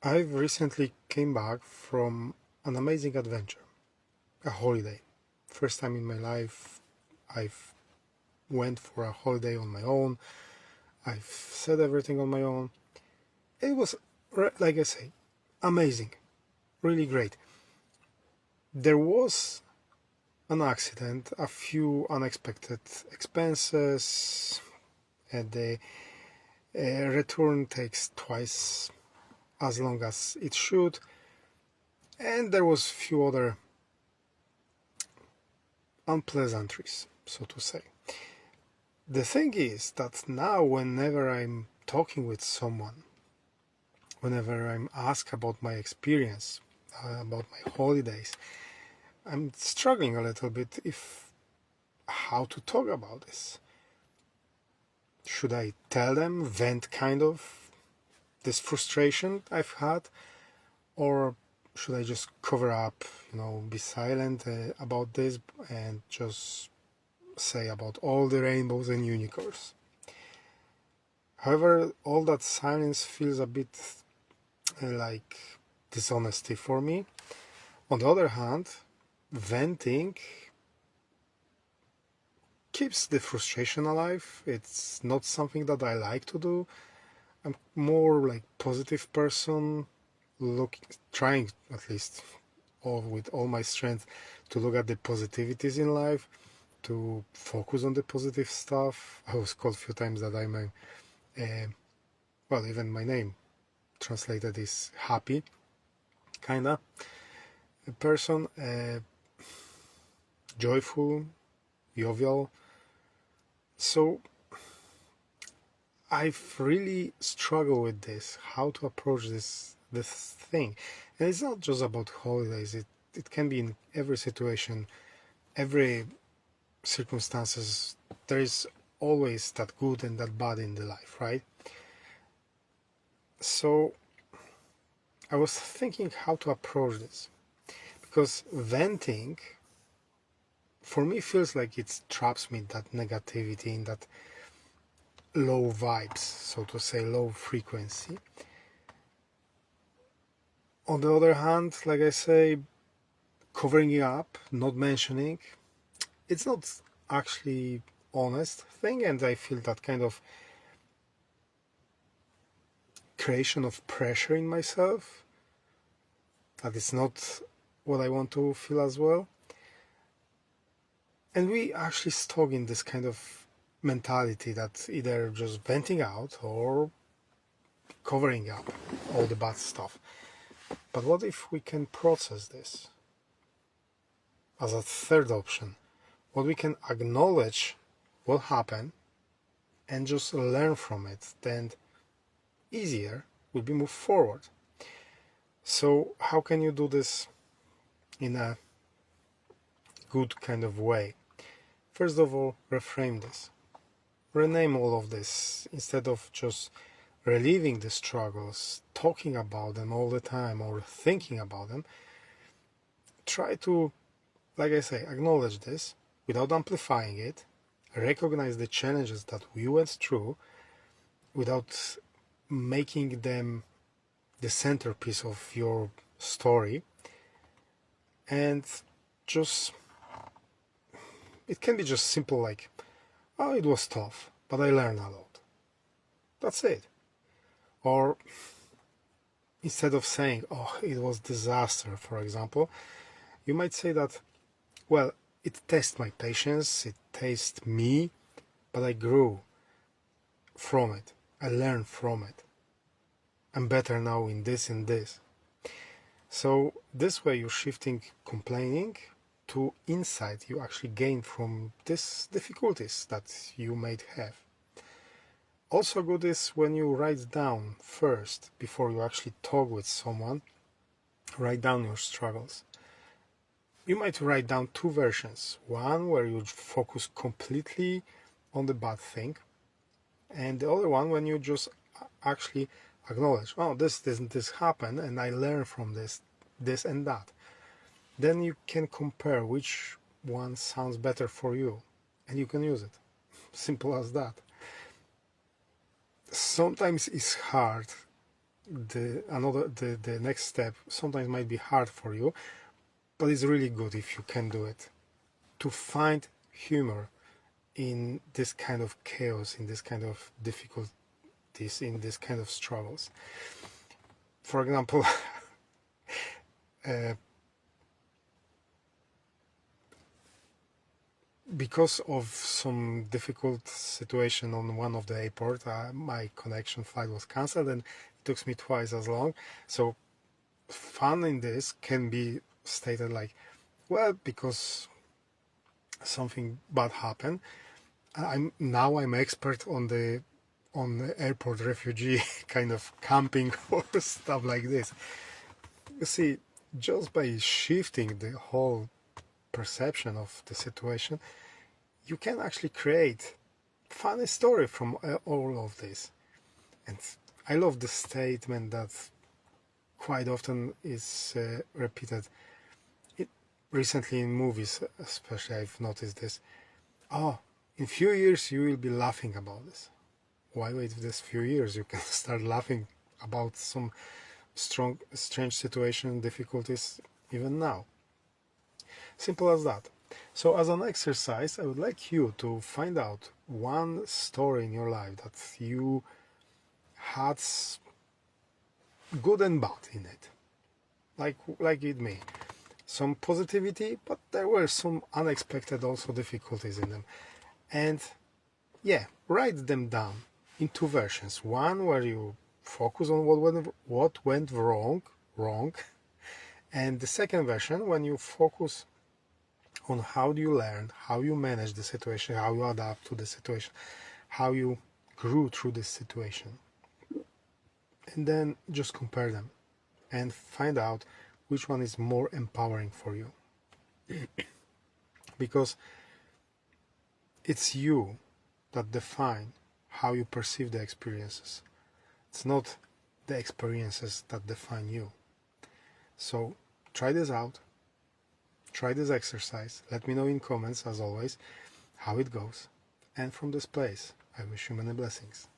I've recently came back from an amazing adventure, a holiday. First time in my life I've went for a holiday on my own. I've said everything on my own. It was, like I say, amazing, really great. There was an accident, a few unexpected expenses, and the return takes twice as long as it should, and there was few other unpleasantries, so to say. The thing is that now, whenever I'm talking with someone, whenever I'm asked about my experience, about my holidays, I'm struggling a little bit if how to talk about this. Should I tell them, vent kind of this frustration I've had, or should I just cover up, be silent about this and just say about all the rainbows and unicorns? However, all that silence feels a bit like dishonesty for me. On the other hand, venting keeps the frustration alive. It's not something that I like to do. I'm more like positive person, trying at least with all my strength to look at the positivities in life, to focus on the positive stuff. I was called a few times that I'm even my name translated is happy, kinda a person, joyful, jovial. So I've really struggled with this, how to approach this thing. And it's not just about holidays, it can be in every situation, every circumstances. There is always that good and that bad in the life, right? So I was thinking how to approach this, because venting for me feels like it traps me, that negativity, in that low vibes, so to say, low frequency. On the other hand, like I say, covering it up, not mentioning, it's not actually honest thing, and I feel that kind of creation of pressure in myself, that is not what I want to feel as well. And we actually stuck in this kind of mentality that either just venting out or covering up all the bad stuff. But what if we can process this as a third option? What we can acknowledge what happened and just learn from it, then easier will be move forward. So how can you do this in a good kind of way? First of all, reframe this. Rename all of this. Instead of just reliving the struggles, talking about them all the time or thinking about them, try to, like I say, acknowledge this without amplifying it, recognize the challenges that we went through without making them the centerpiece of your story, and just, it can be just simple like, oh, it was tough, but I learned a lot. That's it. Or instead of saying, oh, it was disaster, for example, you might say that, well, it tested my patience, it tested me, but I grew from it. I learned from it. I'm better now in this and this. So this way you're shifting complaining to insight you actually gain from these difficulties that you might have. Also good is when you write down first, before you actually talk with someone, write down your struggles. You might write down two versions. One where you focus completely on the bad thing, and the other one when you just actually acknowledge, oh, this happened and I learned from this and that. Then you can compare which one sounds better for you, and you can use it. Simple as that. Sometimes it's hard the next step sometimes might be hard for you, but it's really good if you can do it, to find humor in this kind of chaos, in this kind of difficulties, in this kind of struggles. For example, because of some difficult situation on one of the airport, my connection flight was cancelled and it took me twice as long. So fun in this can be stated like, well, because something bad happened, I'm expert on the airport refugee kind of camping or stuff like this. You see, just by shifting the whole perception of the situation, you can actually create funny story from all of this. And I love the statement that quite often is repeated. Recently in movies, especially, I've noticed this. Oh, in few years you will be laughing about this. Why wait this few years? You can start laughing about some strange situation, difficulties even now. Simple as that. So as an exercise, I would like you to find out one story in your life that you had good and bad in it, like with me. Some positivity, but there were some unexpected also difficulties in them. And yeah, write them down in two versions. One where you focus on what went wrong, and the second version when you focus on how do you learn, how you manage the situation, how you adapt to the situation, how you grew through this situation. And then just compare them and find out which one is more empowering for you. Because it's you that define how you perceive the experiences. It's not the experiences that define you. So try this out. Try this exercise. Let me know in comments, as always, how it goes. And from this place, I wish you many blessings.